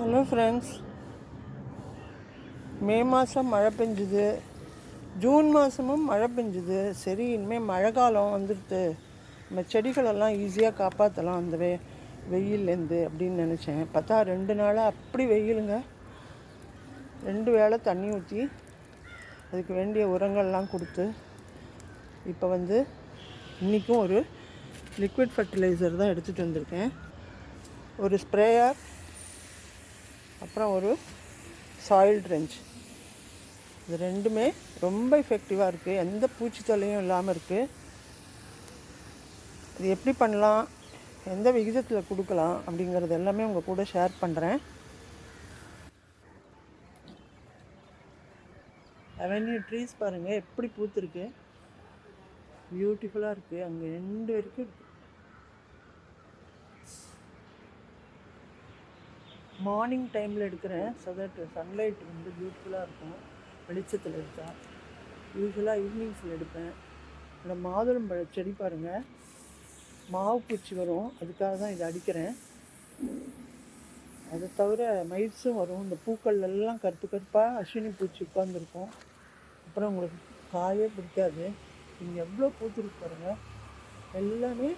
Hello friends, மே மாதம் மழை பெஞ்சுது, June மாதமும் மழை பெஞ்சுது. சரி, இனிமேல் மழை காலம் வந்துடுது, நம்ம செடிகளெல்லாம் ஈஸியாக காப்பாற்றலாம் அந்த வெயில்லேருந்து அப்படின்னு நினச்சேன். பார்த்தா 2 நாளாக அப்படி வெயிலுங்க. 2 வேளை தண்ணி ஊற்றி அதுக்கு வேண்டிய உரங்கள்லாம் கொடுத்து இப்போ இன்றைக்கும் ஒரு லிக்விட் ஃபர்டிலைசர் தான் எடுத்துகிட்டு வந்திருக்கேன். ஒரு ஸ்ப்ரேயர், அப்புறம் ஒரு சாயில் ட்ரென்ச். இது ரெண்டுமே ரொம்ப எஃபெக்டிவாக இருக்குது, எந்த பூச்சி தொல்லையும் இல்லாமல் இருக்குது. இது எப்படி பண்ணலாம், எந்த விகிதத்தில் கொடுக்கலாம் அப்படிங்கிறது எல்லாமே உங்கள் கூட ஷேர் பண்ணுறேன். அவென்யூ ட்ரீஸ் பாருங்கள் எப்படி பூத்துருக்கு, பியூட்டிஃபுல்லாக இருக்குது. அங்கே 2 வரைக்கும் இருக்குது. மார்னிங் டைமில் எடுக்கிறேன், ஸோ தட் சன்லைட் பியூட்டிஃபுல்லாக இருக்கும் வெளிச்சத்தில் எடுத்தால். யூஸ்வலாக ஈவினிங்ஸில் எடுப்பேன். இந்த மாதுளம்பழ செடி பாருங்கள், மாவு பூச்சி வரும், அதுக்காக தான் இதை அடிக்கிறேன். அதை தவிர மயில்ஸும் வரும். இந்த பூக்கள்லாம் கருப்பு கருப்பாக அஸ்வினி பூச்சி உட்காந்துருக்கும். அப்புறம் உங்களுக்கு காயே பிடிக்காது. இங்கே எவ்வளோ பூத்துருக்கு பாருங்கள், எல்லாமே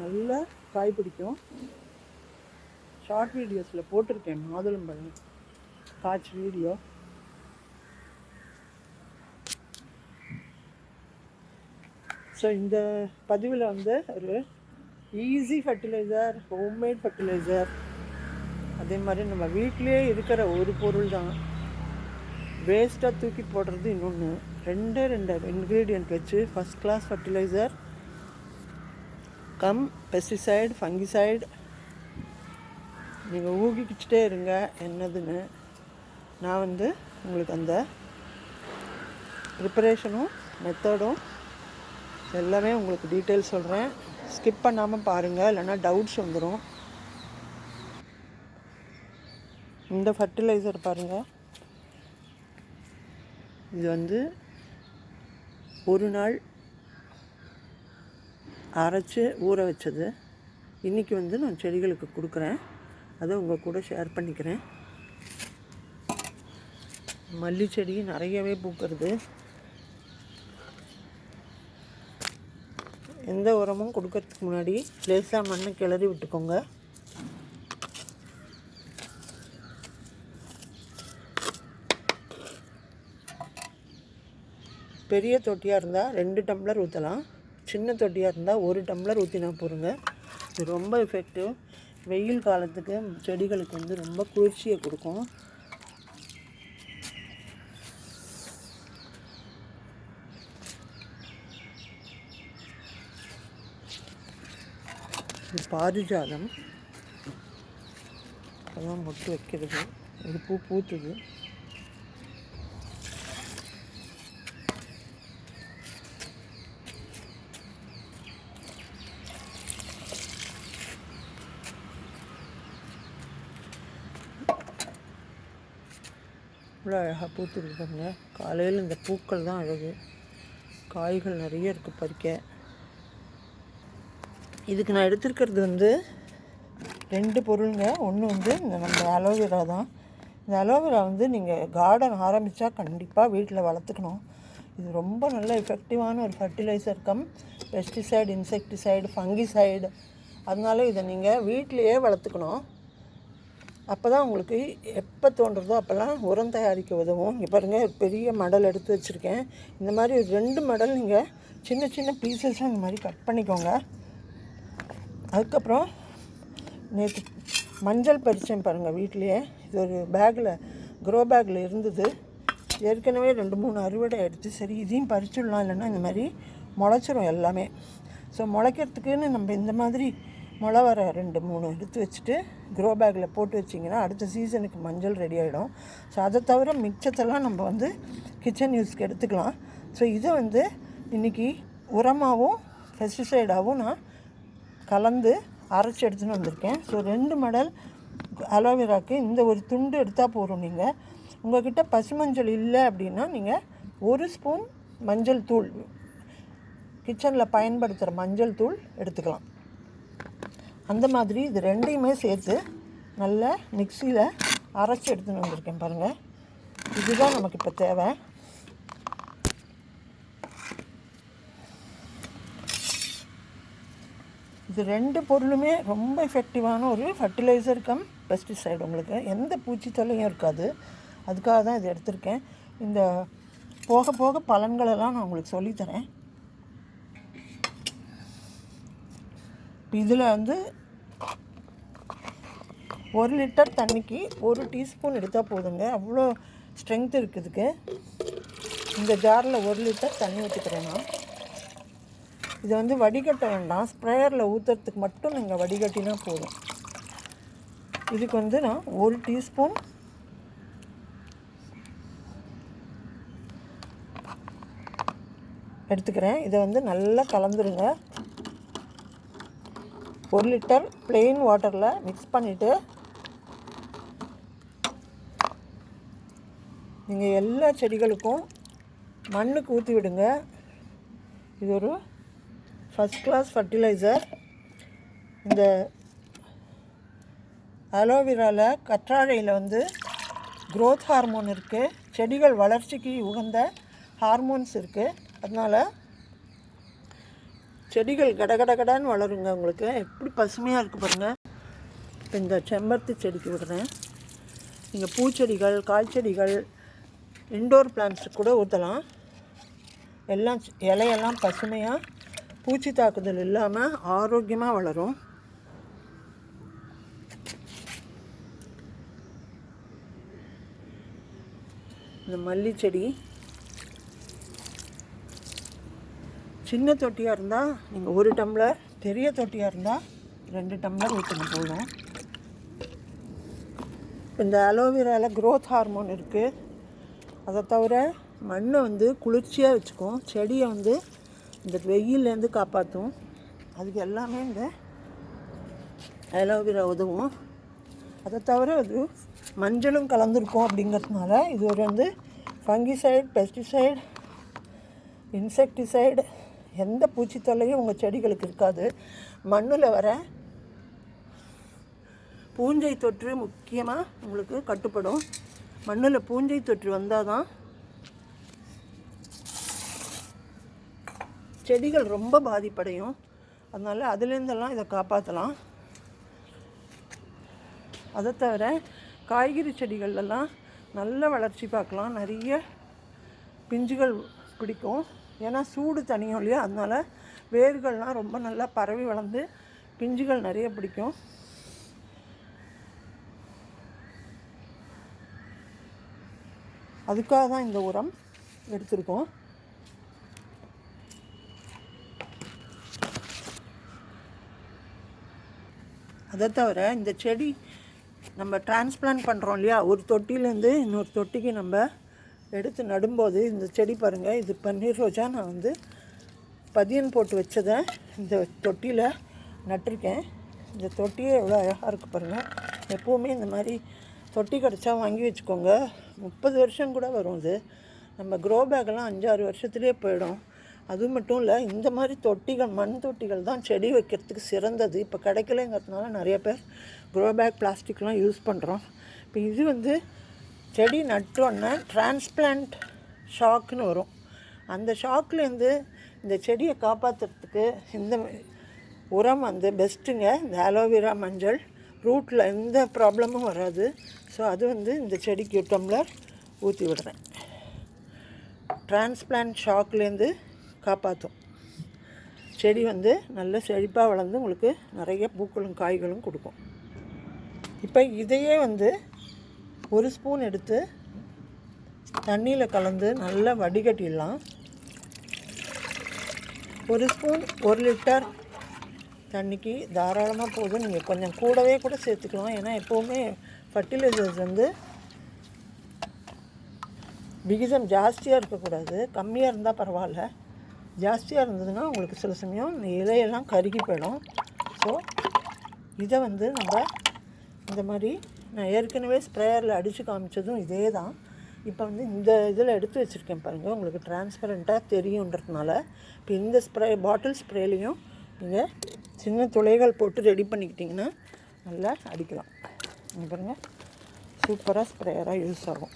நல்லா காய் பிடிக்கும். ஷார்ட் வீடியோஸில் போட்டிருக்கேன் மாதுளம்பழம் காய்ச்சி வீடியோ. ஸோ இந்த பதிவில் ஒரு ஈஸி ஃபர்டிலைசர், ஹோம்மேட் ஃபர்டிலைசர், அதே மாதிரி நம்ம வீட்டிலே இருக்கிற ஒரு பொருள் தான், வேஸ்ட்டாக தூக்கி போடுறது இன்னொன்று. 2 இன்க்ரீடியன்ட் வச்சு first class fertiliser cum pesticide, fungicide. நீங்கள் ஊகிக்கிட்டே இருங்க என்னதுன்னு. நான் உங்களுக்கு அந்த ப்ரிப்பரேஷனும் மெத்தடும் எல்லாமே உங்களுக்கு டீட்டெயில் சொல்கிறேன். ஸ்கிப் பண்ணாமல் பாருங்கள், இல்லைன்னா டவுட்ஸ் வந்துடும். இந்த ஃபர்டிலைசர் பாருங்கள், இது ஒரு நாள் அரைச்சி ஊற வச்சது. இன்றைக்கி நான் செடிகளுக்கு கொடுக்குறேன், அதை உங்கள் கூட ஷேர் பண்ணிக்கிறேன். மல்லி செடி நிறையவே பூக்கிறது. எந்த உரமும் கொடுக்கறதுக்கு முன்னாடி லேசாக மண்ணை கிளறி விட்டுக்கோங்க. பெரிய தொட்டியாக இருந்தால் 2 டம்ளர் ஊற்றலாம், சின்ன தொட்டியாக இருந்தால் 1 டம்ளர் ஊற்றினா போடுங்க. இது ரொம்ப எஃபெக்டிவ். வெயில் காலத்துக்கு செடிகளுக்கு ரொம்ப குளிர்ச்சியை கொடுக்கும். இது பாரிஜாதம், அதெல்லாம் மொட்டு வைக்கிறது. இது பூ பூத்துது. இவ்வளோ அழகாக பூத்துருக்குங்க. காலையில் இந்த பூக்கள் தான் அழகு, காய்கள் நிறைய இருக்குது பறிக்க. இதுக்கு நான் எடுத்துருக்கிறது 2 பொருளுங்க. ஒன்று இந்த நம்ம அலோவேரா தான். இந்த அலோவேரா நீங்கள் கார்டன் ஆரம்பித்தா கண்டிப்பாக வீட்டில் வளர்த்துக்கணும். இது ரொம்ப நல்ல எஃபெக்டிவான ஒரு fertiliser cum pesticide, insecticide, fungicide. அதனால இதை நீங்கள் வீட்டிலையே வளர்த்துக்கணும். அப்போ தான் உங்களுக்கு எப்போ தோன்றுறதோ அப்போல்லாம் உரம் தயாரிக்க உதவும். இங்கே பாருங்கள், பெரிய மடல் எடுத்து வச்சுருக்கேன். இந்த மாதிரி 2 மடல் நீங்கள் சின்ன சின்ன பீசஸாக இந்த மாதிரி கட் பண்ணிக்கோங்க. அதுக்கப்புறம் நேற்று மஞ்சள் பறித்தேன் பாருங்கள் வீட்லேயே. இது ஒரு பேக்கில், க்ரோ பேக்கில் இருந்தது. ஏற்கனவே 2-3 அறுவடை எடுத்து, சரி இதையும் பறிச்சுடலாம், இல்லைன்னா இந்த மாதிரி முளைச்சிரும் எல்லாமே. ஸோ முளைக்கிறதுக்குன்னு நம்ம இந்த மாதிரி முளை வர 2-3 எடுத்து வச்சுட்டு க்ரோ பேக்கில் போட்டு வச்சிங்கன்னா அடுத்த சீசனுக்கு மஞ்சள் ரெடி ஆகிடும். ஸோ அதை தவிர மிச்சத்தெல்லாம் நம்ம கிச்சன் யூஸ்க்கு எடுத்துக்கலாம். ஸோ இதை இன்றைக்கி உரமாகவும் பெஸ்டிசைடாகவும் நான் கலந்து அரைச்சி எடுத்துன்னு வந்திருக்கேன். ஸோ 2 மடல் அலோவேராக்கு இந்த ஒரு துண்டு எடுத்தால் போதும். நீங்கள் உங்கள்கிட்ட பசுமஞ்சள் இல்லை அப்படின்னா நீங்கள் 1 ஸ்பூன் மஞ்சள் தூள், கிச்சனில் பயன்படுத்துகிற மஞ்சள் தூள் எடுத்துக்கலாம். அந்த மாதிரி இது ரெண்டையுமே சேர்த்து நல்லா மிக்சியில் அரைச்சி எடுத்துன்னு வந்திருக்கேன் பாருங்கள். இதுதான் நமக்கு இப்போ தேவை. இது ரெண்டு பொருளுமே ரொம்ப எஃபெக்டிவான ஒரு ஃபர்டிலைசர் கம் பெஸ்டிசைடு. உங்களுக்கு எந்த பூச்சி தொல்லையும் இருக்காது. அதுக்காக தான் இது எடுத்திருக்கேன். இந்த போக போக பலன்களெல்லாம் நான் உங்களுக்கு சொல்லித்தரேன். இதில் வந்து 1 லிட்டர் தண்ணிக்கு 1 டீஸ்பூன் எடுத்தால் போதுங்க. அவ்வளோ ஸ்ட்ரென்த் இருக்குதுக்கு. இந்த ஜாரில் 1 லிட்டர் தண்ணி ஊற்றிக்கிறேன் நான். இதை வந்து வடிகட்ட வேண்டாம், ஸ்ப்ரேயரில் ஊற்றுறதுக்கு மட்டும் நீங்கள் வடிகட்டினா போதும். இதுக்கு வந்து நான் 1 டீஸ்பூன் எடுத்துக்கிறேன். இதை வந்து நல்லா கலந்துருங்க. 1 லிட்டர் ப்ளெயின் வாட்டரில் மிக்ஸ் பண்ணிவிட்டு நீங்கள் எல்லா செடிகளுக்கும் மண்ணுக்கு ஊற்றி விடுங்க. இது ஒரு ஃபஸ்ட் கிளாஸ் ஃபர்டிலைசர். இந்த அலோவேராவில் கற்றாழையில் வந்து க்ரோத் ஹார்மோன் இருக்குது. செடிகள் வளர்ச்சிக்கு உகந்த ஹார்மோன்ஸ் இருக்குது. அதனால் செடிகள் கடகடகடான்னு வளருங்க. உங்களுக்கு எப்படி பசுமையாக இருக்குது பாருங்கள். இப்போ இந்த செம்பருத்தி செடிக்கு விடுறேன். நீங்கள் பூச்செடிகள், காய்ச்செடிகள், இன்டோர் பிளான்ட்ஸுக்கு கூட ஊற்றலாம். எல்லாம் இலையெல்லாம் பசுமையாக பூச்சி தாக்குதல் இல்லாமல் ஆரோக்கியமாக வளரும். இந்த மல்லி செடி சின்ன தொட்டியாக இருந்தால் நீங்கள் 1 டம்ளர், பெரிய தொட்டியாக இருந்தால் 2 டம்ளர் ஊற்றுங்க போதும். இந்த அலோவேராவில் க்ரோத் ஹார்மோன் இருக்குது. அதை தவிர மண்ணை வந்து குளிர்ச்சியாக வச்சுக்கும். செடியை வந்து இந்த வெயிலேருந்து காப்பாற்றும். அதுக்கு எல்லாமே இந்த அலோவேரா உதவும். அதை தவிர அது மஞ்சளும் கலந்துருக்கும். அப்படிங்கிறதுனால இது ஒரு வந்து ஃபங்கிசைடு, பெஸ்டிசைடு, இன்செக்டிசைடு. எந்த பூச்சி தொல்லையும் உங்கள் செடிகளுக்கு இருக்காது. மண்ணில் வர பூஞ்சை தொற்று முக்கியமாக உங்களுக்கு கட்டுப்படும். மண்ணில் பூஞ்சை தொற்று வந்தால் தான் செடிகள் ரொம்ப பாதிப்படையும். அதனால் அதுலேருந்தெல்லாம் இதை காப்பாற்றலாம். அதை தவிர காய்கறி செடிகள்லாம் நல்ல வளர்ச்சி பார்க்கலாம். நிறைய பிஞ்சுகள் பிடிக்கும். ஏன்னா சூடு தனியும் இல்லையா, அதனால் வேர்கள்லாம் ரொம்ப நல்லா பரவி வளர்ந்து பிஞ்சுகள் நிறைய பிடிக்கும். அதுக்காக தான் இந்த உரம் எடுத்திருக்கோம். அதை தவிர இந்த செடி நம்ம டிரான்ஸ்பிளான்ட் பண்ணுறோம் இல்லையா, ஒரு தொட்டிலேருந்து இன்னொரு தொட்டிக்கு நம்ம எடுத்து நடும்போது இந்த செடி பாருங்கள், இது பன்னீர் ரோஜா நான் வந்து பதியன் போட்டு வச்சதை இந்த தொட்டியில் நட்டிருக்கேன். இந்த தொட்டியே எவ்வளோ அழகாக இருக்குது பாருங்கள். எப்போவுமே இந்த மாதிரி தொட்டி கிடச்சா வாங்கி வச்சுக்கோங்க. 30 வருஷம் கூட வரும். இது நம்ம க்ரோ பேக்கெல்லாம் 5-6 வருஷத்துலேயே போயிடும். அது மட்டும் இல்லை, இந்த மாதிரி தொட்டிகள், மண் தொட்டிகள் தான் செடி வைக்கிறதுக்கு சிறந்தது. இப்போ கிடைக்கலங்கிறதுனால நிறைய பேர் க்ரோ பேக், பிளாஸ்டிக்லாம் யூஸ் பண்ணுறோம். இப்போ இது வந்து செடி நட்டோன்னே டிரான்ஸ்பிளான்ட் ஷாக்குன்னு வரும். அந்த ஷாக்லேருந்து இந்த செடியை காப்பாற்றுறதுக்கு இந்த உரம் வந்து பெஸ்ட்டுங்க. இந்த அலோவேரா மஞ்சள் ரூட்டில் எந்த ப்ராப்ளமும் வராது. ஸோ அது வந்து இந்த செடிக்கு 1 டம்ளர் ஊற்றி விடுறேன். டிரான்ஸ்பிளான்ட் ஷாக்லேருந்து காப்பாற்றும். செடி வந்து நல்ல செழிப்பாக வளர்ந்து உங்களுக்கு நிறைய பூக்களும் காய்களும் கொடுக்கும். இப்போ இதையே வந்து 1 ஸ்பூன் எடுத்து தண்ணியில் கலந்து நல்லா வடிகட்டிடலாம். 1 ஸ்பூன் 1 லிட்டர் தண்ணிக்கு தாராளமாக போதும். நீங்கள் கொஞ்சம் கூடவே கூட சேர்த்துக்கலாம். ஏன்னா எப்போவுமே ஃபர்டிலைசர்ஸ் வந்து விகிதம் ஜாஸ்தியாக இருக்கக்கூடாது. கம்மியாக இருந்தால் பரவாயில்ல. ஜாஸ்தியாக இருந்ததுன்னா உங்களுக்கு சில சமயம் இலையெல்லாம் கருகி போயிடும். ஸோ இதை வந்து நம்ம இந்த மாதிரி நான் ஏற்கனவே ஸ்ப்ரேயரில் அடித்து காமிச்சதும் இதே தான். இப்போ வந்து இந்த இதில் எடுத்து வச்சுருக்கேன் பாருங்கள், உங்களுக்கு டிரான்ஸ்பரண்ட்டாக தெரியுன்றதுனால. இப்போ இந்த பாட்டில் ஸ்ப்ரேலையும் நீங்கள் சின்ன துளைகள் போட்டு ரெடி பண்ணிக்கிட்டிங்கன்னா நல்லா அடிக்கலாம். இங்கே பாருங்கள், சூப்பராக ஸ்ப்ரேயராக யூஸ் ஆகும்.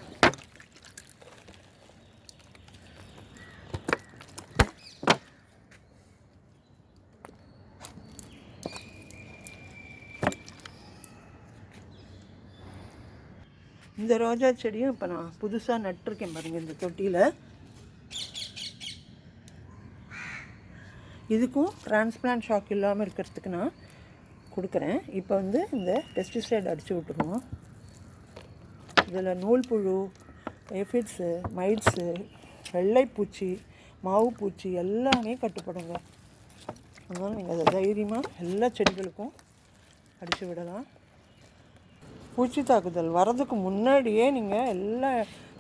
இந்த ரோஜா செடியும் இப்போ நான் புதுசாக நட்டிருக்கேன் பாருங்கள் இந்த தொட்டியில். இதுக்கும் டிரான்ஸ்பிளான்ட் ஷாக் இல்லாமல் இருக்கிறதுக்கு நான் கொடுக்குறேன். இப்போ வந்து இந்த பெஸ்டிசைட் அடித்து விட்டுருவோம். இதில் நூல் புழு, எஃபிட்ஸு, மைட்ஸு, வெள்ளைப்பூச்சி, மாவு பூச்சி எல்லாமே கட்டுப்படுங்க. அதனால் நீங்கள் அதை தைரியமாக எல்லா செடிகளுக்கும் அடித்து விடலாம். பூச்சி தாக்குதல் வரதுக்கு முன்னாடியே நீங்கள் எல்லா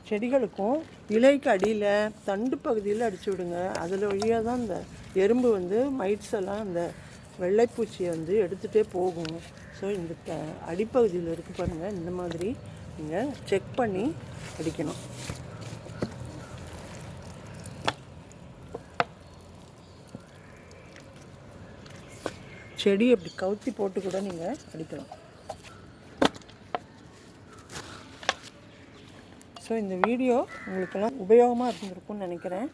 செடிகளுக்கும் இலைக்கு அடியில் தண்டு பகுதியில் அடித்து விடுங்க. அதில் வழியாக தான் இந்த எறும்பு வந்து மைட்ஸ் எல்லாம் அந்த வெள்ளைப்பூச்சியை வந்து எடுத்துகிட்டே போகும். ஸோ இந்த அடிப்பகுதியில் இருக்குது பாருங்கள், இந்த மாதிரி நீங்கள் செக் பண்ணி அடிக்கணும். செடி அப்படி கவுத்தி போட்டு கூட நீங்கள் அடிக்கலாம். ஸோ இந்த வீடியோ உங்களுக்கெல்லாம் உபயோகமாக இருந்திருக்கும்னு நினைக்கிறேன்.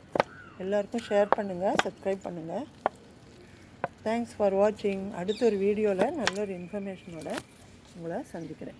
எல்லாருக்கும் ஷேர் பண்ணுங்கள், சப்ஸ்கிரைப் பண்ணுங்கள். தேங்க்ஸ் ஃபார் வாட்சிங். அடுத்த ஒரு வீடியோவில் நல்ல ஒரு இன்ஃபர்மேஷனோட உங்களை சந்திக்கிறேன்.